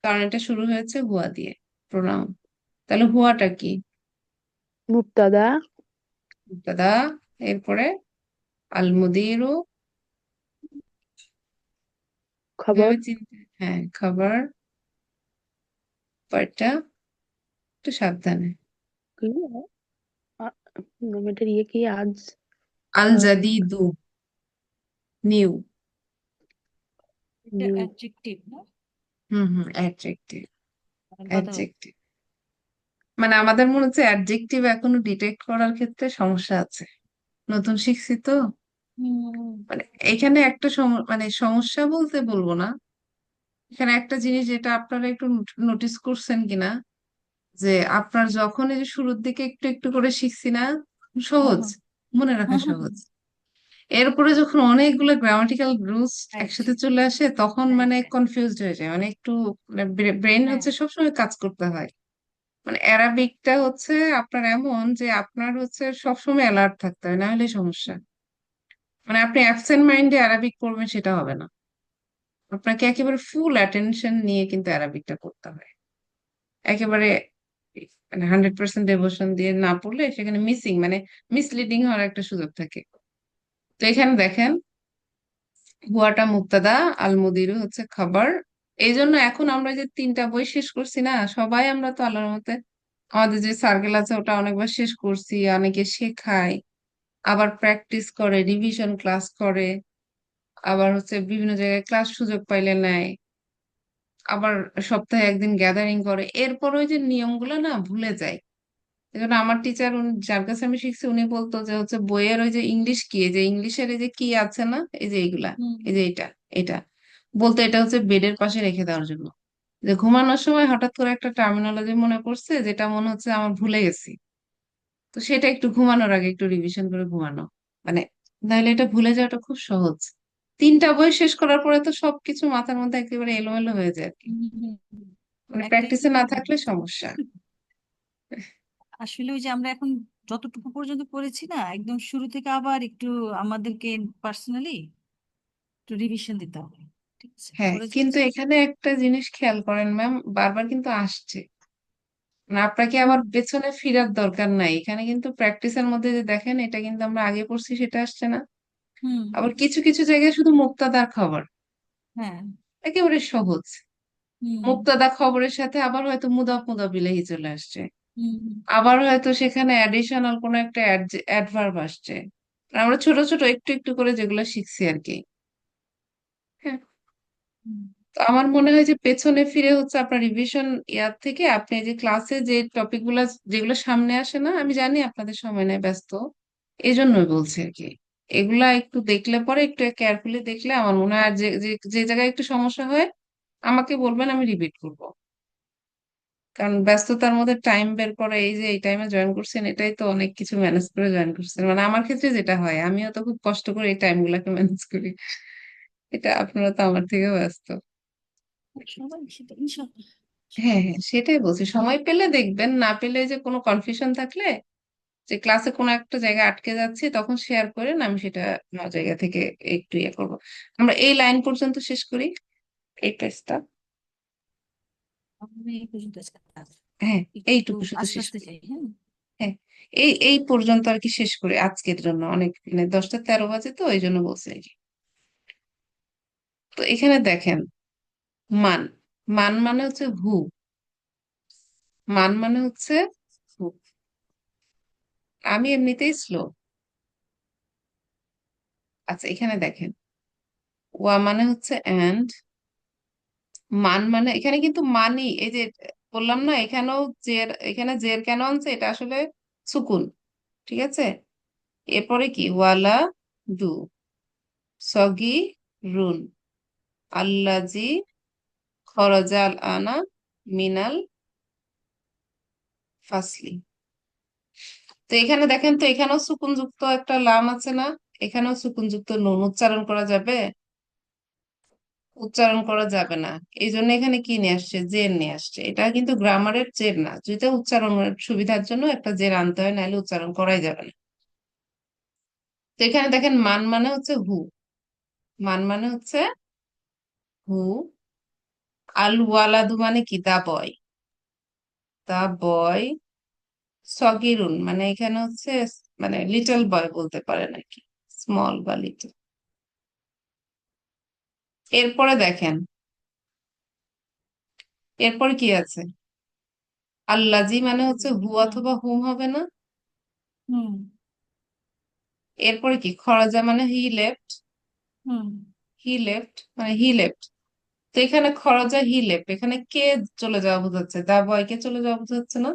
কারণ এটা শুরু হয়েছে হুয়া দিয়ে, প্রোনাউন। তাহলে হুয়াটা কি? মুবতাদা। মুবতাদা। এরপরে আল মুদিরু, খবর। ভেবে চিন্তে, হ্যাঁ, খাবার, পরটা একটু সাবধানে, কি এটার ইয়ে কি আজ? আল জাদিদু, নিউ। এটা নিউ। অ্যাডজেক্টিভ না? হুম হুম, অ্যাডজেক্টিভ, মানে বাদাম। অ্যাডজেক্টিভ। মানে আমাদের মনে হচ্ছে অ্যাডজেক্টিভ এখনো ডিটেক্ট করার ক্ষেত্রে সমস্যা আছে, নতুন শিখছি তো। হুম। মানে এখানে একটা মানে সমস্যা বলতে বলবো না, এখানে একটা জিনিস যেটা আপনারা একটু নোটিস করছেন কিনা, যে আপনার যখন এই যে শুরুর দিকে একটু একটু করে শিখছি না, হুম সহজ, হুম মনে রাখা হুম হুম সহজ। এরপরে যখন অনেকগুলো গ্রামাটিক্যাল রুলস রাইট একসাথে চলে আসে তখন রাইট মানে রাইট কনফিউজড হয়ে যায়, মানে একটু ব্রেন হ্যাঁ হচ্ছে সবসময় কাজ করতে হয়। মানে অ্যারাবিকটা হচ্ছে আপনার এমন যে আপনার হচ্ছে সবসময় অ্যালার্ট থাকতে হয়, না হলে সমস্যা। মানে আপনি অ্যাবসেন্ট মাইন্ডে অ্যারাবিক পড়বেন সেটা হবে না, আপনাকে একেবারে ফুল অ্যাটেনশন নিয়ে কিন্তু অ্যারাবিকটা করতে হয়। একেবারে মানে 100% ডেভোশন দিয়ে না পড়লে সেখানে মিসিং মানে মিসলিডিং হওয়ার একটা সুযোগ থাকে। তো এখানে দেখেন, হুয়াটা মুক্তাদা, আল মুদিরু হচ্ছে খাবার। এই জন্য এখন আমরা যে 3টা বই শেষ করছি না, সবাই আমরা তো আল্লাহর মতে আমাদের যে সার্কেল আছে ওটা অনেকবার শেষ করছি, অনেকে শেখায়, আবার প্র্যাকটিস করে, রিভিশন ক্লাস করে, আবার হচ্ছে বিভিন্ন জায়গায় ক্লাস সুযোগ পাইলে নেয়, আবার সপ্তাহে একদিন গ্যাদারিং করে, এরপর ওই যে নিয়মগুলো না ভুলে যায়। এজন্য আমার টিচার যার কাছে আমি শিখছি উনি বলতো যে হচ্ছে বইয়ের ওই যে ইংলিশ কি, এই যে ইংলিশের এই যে কি আছে না, এই যে এইগুলা, হুম এই হুম যে এটা বলতো এটা হচ্ছে বেডের পাশে রেখে দেওয়ার জন্য। যে ঘুমানোর সময় হঠাৎ করে একটা টার্মিনোলজি মনে পড়ছে যেটা মনে হচ্ছে আমার ভুলে গেছি, তো সেটা একটু ঘুমানোর আগে একটু রিভিশন করে ঘুমানো, মানে নাহলে এটা ভুলে যাওয়াটা খুব সহজ। 3টা বই শেষ করার পরে তো সবকিছু মাথার মধ্যে একেবারে এলোমেলো হয়ে যায় আর কি, হুম হুম, হুম। মানে একদমই প্র্যাকটিসে না ঠিক থাকলে বলেছেন। সমস্যা। আসলে ওই যে আমরা এখন যতটুকু পর্যন্ত পড়েছি না একদম শুরু থেকে আবার একটু আমাদেরকে পার্সোনালি একটু রিভিশন দিতে হবে, ঠিক আছে হ্যাঁ, পড়ে কিন্তু যাচ্ছি। এখানে একটা জিনিস খেয়াল করেন ম্যাম, বারবার কিন্তু আসছে, মানে আপনাকে আবার হুম পেছনে ফেরার দরকার নাই, এখানে কিন্তু প্র্যাকটিসের মধ্যে যে দেখেন এটা কিন্তু আমরা আগে পড়ছি সেটা আসছে না। হুম আবার কিছু কিছু জায়গায় শুধু মুক্তাদার খবর, হ্যাঁ একেবারে সহজ। হুম মুক্তাদা খবরের সাথে আবার হয়তো মুদাফ মুদাফ ইলাইহি চলে আসছে, হুম হুম আবার হয়তো সেখানে অ্যাডিশনাল কোনো একটা অ্যাডভার্ব আসছে। আমরা ছোট ছোট একটু একটু করে যেগুলো শিখছি আর কি। হ্যাঁ, হুম। তো আমার মনে হয় যে পেছনে ফিরে হচ্ছে আপনার রিভিশন ইয়ার থেকে আপনি এই যে ক্লাসে যে টপিক গুলা যেগুলো সামনে আসে না, আমি জানি আপনাদের সময় নেই, ব্যস্ত, এই জন্যই বলছি আর কি। এগুলা একটু দেখলে পরে একটু কেয়ারফুলি দেখলে আমার মনে হয়, আর যে যে যে জায়গায় একটু সমস্যা হয় আমাকে বলবেন, আমি রিপিট করবো। কারণ ব্যস্ততার মধ্যে টাইম বের করে, এই যে এই টাইমে জয়েন করছেন এটাই তো অনেক কিছু ম্যানেজ করে জয়েন করছেন, মানে আমার ক্ষেত্রে যেটা হয় আমিও তো খুব কষ্ট করে এই টাইম গুলাকে ম্যানেজ করি। এটা আপনারা তো আমার থেকেও ব্যস্ত। সবাই সেটা ইনশাল্লাহ। হ্যাঁ হ্যাঁ, সেটাই বলছি, সময় পেলে দেখবেন, না পেলে যে কোনো কনফিউশন থাকলে যে ক্লাসে কোনো একটা জায়গায় আটকে যাচ্ছে তখন শেয়ার করেন, আমি সেটা আমার জায়গা থেকে একটু ইয়ে করবো। আমরা এই লাইন পর্যন্ত শেষ করি, এই পেজটা। আমি এই পর্যন্ত আজকে থাক। হ্যাঁ, একটু এইটুকু শুধু আস্তে শেষ আস্তে করি। যাই, হ্যাঁ। হ্যাঁ, এই এই পর্যন্ত আর কি শেষ করি আজকের জন্য, অনেক মানে 10টা 13 বাজে তো এই জন্য বলছি আর কি। তো এখানে দেখেন, মান, মান মানে হচ্ছে হু, মান মানে হচ্ছে হু। আমি এমনিতেই স্লো। আচ্ছা এখানে দেখেন, ওয়া মানে হচ্ছে এন্ড, মান মানে এখানে কিন্তু মানি, এই যে বললাম না এখানেও জের, এখানে জের কেন আনছে, এটা আসলে সুকুন, ঠিক আছে। এরপরে কি, ওয়ালা দু, সগি রুন, আল্লাজি খরজাল আনা মিনাল ফাসলি। তো এখানে দেখেন তো, এখানেও সুকুন যুক্ত একটা লাম আছে না, এখানেও সুকুন যুক্ত নুন, উচ্চারণ করা যাবে? উচ্চারণ করা যাবে না। এই জন্য এখানে কি নিয়ে আসছে, জের নিয়ে আসছে, এটা কিন্তু গ্রামারের জের না, যেটা উচ্চারণের সুবিধার জন্য একটা জের আনতে হয়, নাহলে উচ্চারণ করাই যাবে না। তো এখানে দেখেন, মান মানে হচ্ছে হু, মান মানে হচ্ছে হু, আল ওয়ালাদু মানে কি, দা বয়, দা বয়, সগিরুন মানে এখানে হচ্ছে মানে লিটল বয় বলতে পারেন আর কি, স্মল বা লিটল। এরপরে দেখেন, এরপরে কি আছে, আল্লাজি মানে হচ্ছে হু হুম অথবা হুম হবে না। হুম এরপরে কি, খরাজা মানে he left, hmm he left মানে হি লেফট। তো এখানে খরচা হি লেফট, এখানে কে চলে যাওয়া বোঝাচ্ছে, দা বয় কে চলে যাওয়া বোঝাচ্ছে না।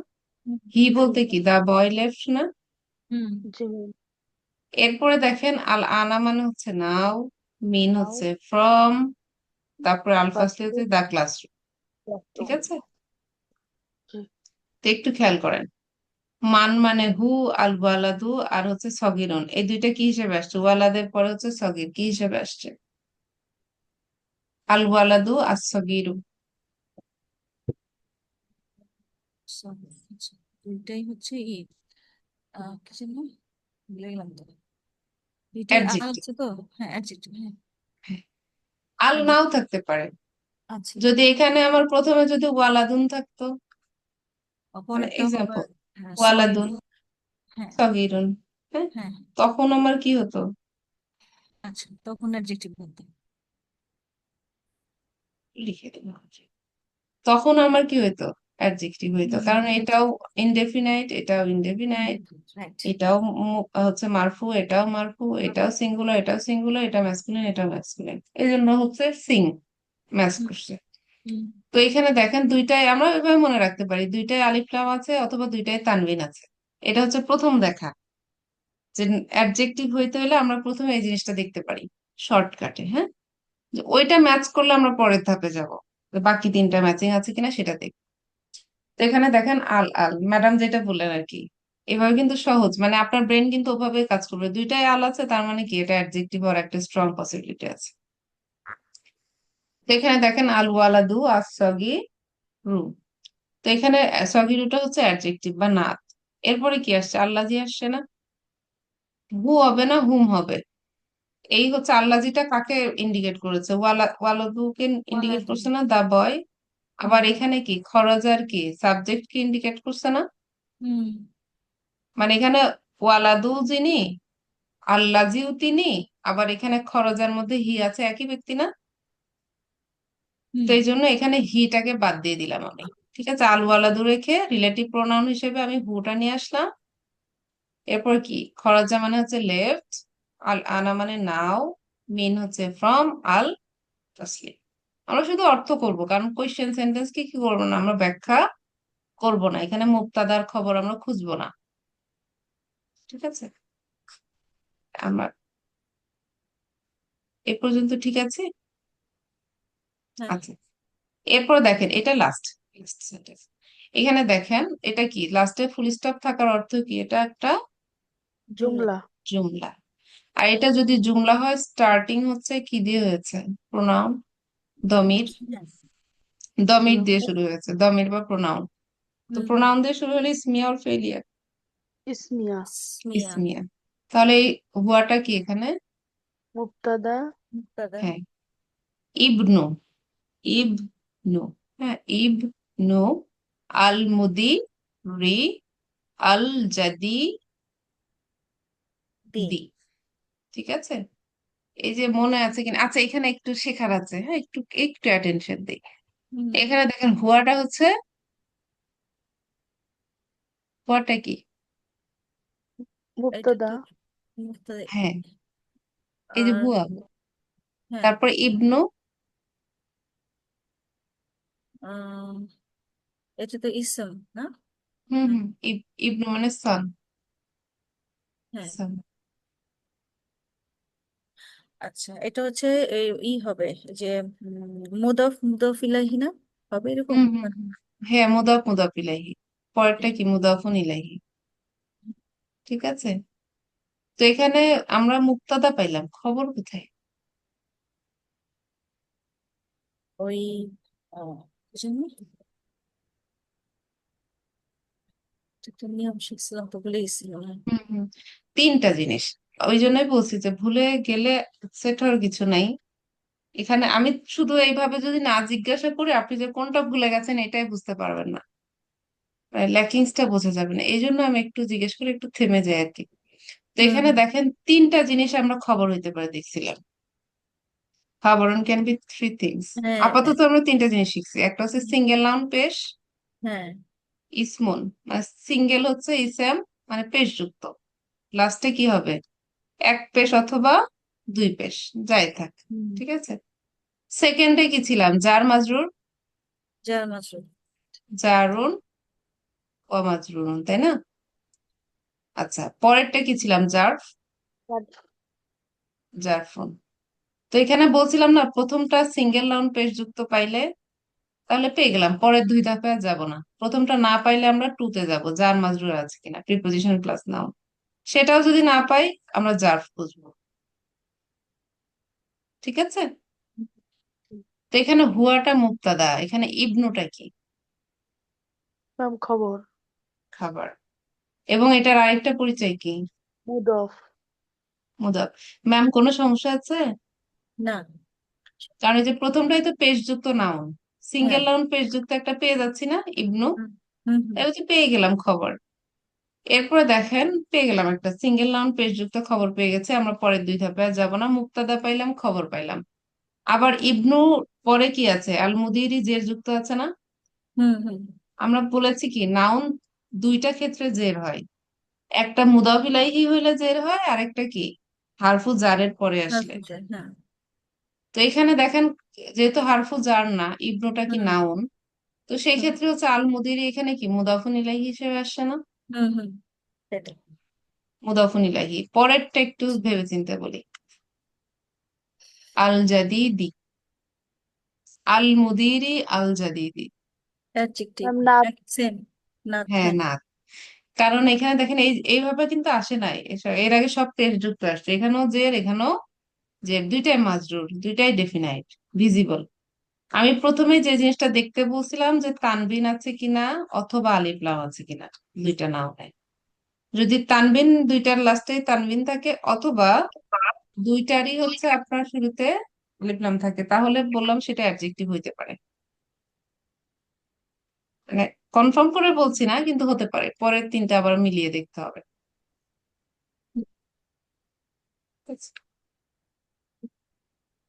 হুম হি জি বলতে কি, দা বয় লেফট না। হুম জি ম্যাম। এরপরে দেখেন, আল আনা মানে হচ্ছে নাও, মিন নাও হচ্ছে ফ্রম, তারপরে আল ফাসলি ফার্স্টে হচ্ছে দা ক্লাসরুম। ঠিক ক্লাসরুম। আছে, তো একটু খেয়াল করেন। মান মানে হু, আল ওয়ালাদু আর হচ্ছে সগিরুন, এই দুইটা কি হিসেবে আসছে? ওয়ালাদের পরে হচ্ছে সগির, কি হিসেবে আসছে? আল ওয়ালাদু আর সগিরু। Sorry, আচ্ছা, দুইটাই হচ্ছে কি যেন ভুলে গেলাম তো, দুইটাই আর অ্যাডজেক্টিভ। আছে তো। হ্যাঁ, অ্যাডজেক্টিভ, হ্যাঁ। আল নাও adjective থাকতে পারে। আছে। যদি এখানে আমার প্রথমে যদি ওয়ালাদুন থাকতো, মানে অপরেরটাও হবে। এক্সাম্পল, হ্যাঁ, ওয়ালাদুন সগির। হ্যাঁ, সগিরুন, হ্যাঁ, হ্যাঁ। তখন আমার কি হতো? আচ্ছা, তখন অ্যাডজেক্টিভ বলতে। লিখে দিলাম। তখন আমার কি হইতো? অ্যাডজেক্টিভ হইতো, হুম, কারণ এটাও ইনডেফিনাইট, এটাও ইনডেফিনাইট, রাইট। এটাও হচ্ছে মারফু, এটাও মারফু, এটাও সিঙ্গুলার, এটাও সিঙ্গুলার, এটা ম্যাসকুলিন, এটাও ম্যাসকুলিন, এই জন্য হচ্ছে সিং ম্যাচ হুম, করছে। হুম, তো এখানে দেখেন দুইটাই আমরা এভাবে মনে রাখতে পারি, দুইটাই আলিফ লাম আছে অথবা দুইটাই তানবিন আছে। এটা হচ্ছে প্রথম দেখা যে অ্যাডজেক্টিভ হইতে হলে আমরা প্রথমে এই জিনিসটা দেখতে পারি শর্টকাটে, হ্যাঁ, যে ওইটা ম্যাচ করলে আমরা পরের ধাপে যাব, বাকি তিনটা ম্যাচিং আছে কিনা সেটা দেখব। তো এখানে দেখেন আল আল ম্যাডাম যেটা বললেন আর কি, এভাবে কিন্তু সহজ, মানে আপনার ব্রেন কিন্তু ওভাবে কাজ করবে, দুইটাই আল আছে তার মানে কি এটা অ্যাডজেক্টিভ হওয়ার একটা স্ট্রং পসিবিলিটি আছে। তো এখানে দেখেন আল ওয়ালাদু আসগি রু, তো এখানে সগিরুটা হচ্ছে অ্যাডজেক্টিভ বা নাত। এরপরে কি আসছে? আল্লাজি আসছে না? হু হবে না হুম হবে। এই হচ্ছে আল্লাজিটা কাকে ইন্ডিকেট করেছে? ওয়ালাদুকে ইন্ডিকেট ওয়ালাদু। করছে না, দা বয়। হুম, আবার এখানে কি খরজার কি সাবজেক্ট কি ইন্ডিকেট করছে না? হুম, মানে এখানে ওয়ালাদু যিনি, আল্লাজিও তিনি, আবার এখানে খরজার মধ্যে হি আছে, একই ব্যক্তি না? তো হুম। এই জন্য এখানে হিটাকে বাদ দিয়ে দিলাম আমি। ঠিক আছে, আল ওয়ালাদু রেখে রিলেটিভ প্রোনাউন হিসেবে আমি হুটা নিয়ে আসলাম। এরপর কি খরচা মানে হচ্ছে লেফট, আল আনা মানে নাও, মিন হচ্ছে ফ্রম, আল তাসলিম। আমরা শুধু অর্থ করব, কারণ কোয়েশ্চেন সেন্টেন্স কি কি করবো না, আমরা ব্যাখ্যা করব না, এখানে মুক্তাদার খবর আমরা খুঁজবো না। ঠিক আছে, আমরা এ পর্যন্ত ঠিক আছে। হ্যাঁ, আচ্ছা, এরপর দেখেন এটা লাস্ট সেন্টেন্স। এখানে দেখেন এটা কি, লাস্টে ফুল স্টপ থাকার অর্থ কি? এটা একটা জুমলা। জুমলা। জুমলা। আর এটা যদি জুমলা হয় স্টার্টিং হচ্ছে কি দিয়ে হয়েছে? প্রোনাউন, দমির, হ্যাঁ, দমির দিয়ে জুমলা। শুরু হয়েছে, দমির বা প্রোনাউন। তো হুম, প্রোনাউন দিয়ে শুরু হলে ইসমিয়া আর ফেলিয়ার? ইসমিয়া। স্মিয়া। ইসমিয়া। তাহলে এই হুয়াটা কি এখানে? মুবতাদা। মুক্তাদা। হ্যাঁ, ইবনু, ইবনু, হ্যাঁ ইবনু, আল মুদি রি, আল জাদি দি। দি। ঠিক আছে, এই যে মনে আছে কিনা, আচ্ছা এখানে একটু শেখার আছে, হ্যাঁ একটু একটু অ্যাটেনশন দিই। হুম, এখানে দেখেন হুয়াটা হচ্ছে, হুয়াটা কি? এটা মুবতাদা। তো মুক্তাদা। হ্যাঁ, এই যে আর হুয়া, হ্যাঁ, তারপর ইবনু, আহ, এটা তো ইসম না? হুম না, হুম, ইবনু মানে সান, হ্যাঁ। সান। আচ্ছা, এটা হচ্ছে হবে যে মুদাফ মুদাফ ইলাইহি না, হবে এরকম হুম হুম হুম। হ্যাঁ, মুদাফ মুদাফ ইলাইহি, পরেরটা হ্যাঁ, কি? মুদাফুন ইলাইহি। ঠিক আছে, তো এখানে আমরা মুক্তাদা পাইলাম, খবর কোথায়? ওই কি জানি একটা নিয়ম শিখছিলাম তো ভুলে গেছিলাম। হুম হুম, তিনটা জিনিস, ওই জন্যই বলছি যে ভুলে গেলে সেট হওয়ার কিছু নাই। এখানে আমি শুধু এইভাবে যদি না জিজ্ঞাসা করি, আপনি যে কোনটা ভুলে গেছেন এটাই বুঝতে পারবেন না, ল্যাকিংসটা বোঝা যাবে না, এই জন্য আমি একটু জিজ্ঞেস করে একটু থেমে যাই আর কি। তো হুম, এখানে দেখেন তিনটা জিনিস আমরা খবর হইতে পারে দেখছিলাম। খবরন ক্যান বি থ্রি থিংস। হ্যাঁ, আপাতত আমরা তিনটা জিনিস শিখছি, একটা হচ্ছে সিঙ্গেল নাউন পেশ, হ্যাঁ, ইসমুন মানে সিঙ্গেল হচ্ছে ইসেম মানে পেশযুক্ত, লাস্টে কি হবে? এক পেশ অথবা দুই পেশ, যাই থাক। হুম, ঠিক আছে, সেকেন্ডে কি ছিলাম? জার মাজরুর, যার মাত্র। জারুন ও মাজরুরুন, তাই না? আচ্ছা, পরেরটা কি ছিলাম? জারফ, তার- জারফুন। তো তো এখানে বলছিলাম না, প্রথমটা সিঙ্গেল নাউন পেশ যুক্ত পাইলে তাহলে পেয়ে গেলাম, পরের দুই ধাপে আর যাবো না। প্রথমটা না পাইলে আমরা টুতে যাব, যার মাজরুর আছে কিনা, প্রিপোজিশন প্লাস নাউন। সেটাও যদি না পাই আমরা জার্ফ বুঝবো। ঠিক আছে। তো এখানে হুয়াটা মুক্তাদা, এখানে ইবনুটা কি? ম্যাম খবর। খাবার। এবং এটার আরেকটা পরিচয় কি? মুডফ। মুদাফ। ম্যাম কোনো সমস্যা আছে? না। কারণ এই যে প্রথমটাই তো পেশযুক্ত নাউন, হ্যাঁ। সিঙ্গেল নাউন পেশযুক্ত একটা পেয়ে যাচ্ছি না, ইবনু। হুম হুম হুম। এই যে পেয়ে গেলাম খবর। এরপরে দেখেন পেয়ে গেলাম একটা সিঙ্গেল নাউন পেশযুক্ত খবর পেয়ে গেছে, আমরা পরের দুই ধাপে আর যাবো না, মুক্তাদা পাইলাম, খবর পাইলাম। আবার ইবনু পরে কি আছে, আল মুদিরি জের যুক্ত আছে না? হুম হুম। আমরা বলেছি কি নাউন দুইটা ক্ষেত্রে জের হয়, একটা মুদাফ ইলাইহি হইলে জের হয়, আর একটা কি হারফু জারের পরে আসলে। হাফিজা, হ্যাঁ। তো এখানে দেখেন, যেহেতু হারফু জার না, ইবনুটা কি হুম নাউন, তো সেই হুম ক্ষেত্রে হচ্ছে আল মুদিরি এখানে কি মুদাফুন ইলাইহি হিসেবে আসছে না? হুম হুম। সেটাই। মুদাফুন ইলাইহি। পরেরটা একটু ভেবে চিন্তে বলি। আল জাদিদি, আল মুদিরি আল জাদিদি। অ্যাডজেক্টিভ। ম্যাম নাত। সেম। না। হ্যাঁ হ্যাঁ। না, কারণ এখানে দেখেন এইভাবে কিন্তু আসে নাই, এর আগে সব পেশ যুক্ত আসছে, এখানেও জের, এখানেও জের, দুইটাই মাজরুর, দুইটাই ডেফিনাইট, ভিজিবল। আমি প্রথমে যে জিনিসটা দেখতে বলছিলাম যে তানবিন আছে কিনা অথবা আলিফ লাম আছে কিনা, দুইটা নাও হয়। যদি তানবিন দুইটার লাস্টে তানবিন থাকে, অথবা দুইটারই হচ্ছে আপনার শুরুতে আলিফ লাম থাকে, তাহলে বললাম সেটা অ্যাডজেক্টিভ হইতে পারে। মানে কনফার্ম করে বলছি না, কিন্তু হতে পারে, পরের তিনটা আবার মিলিয়ে দেখতে হবে।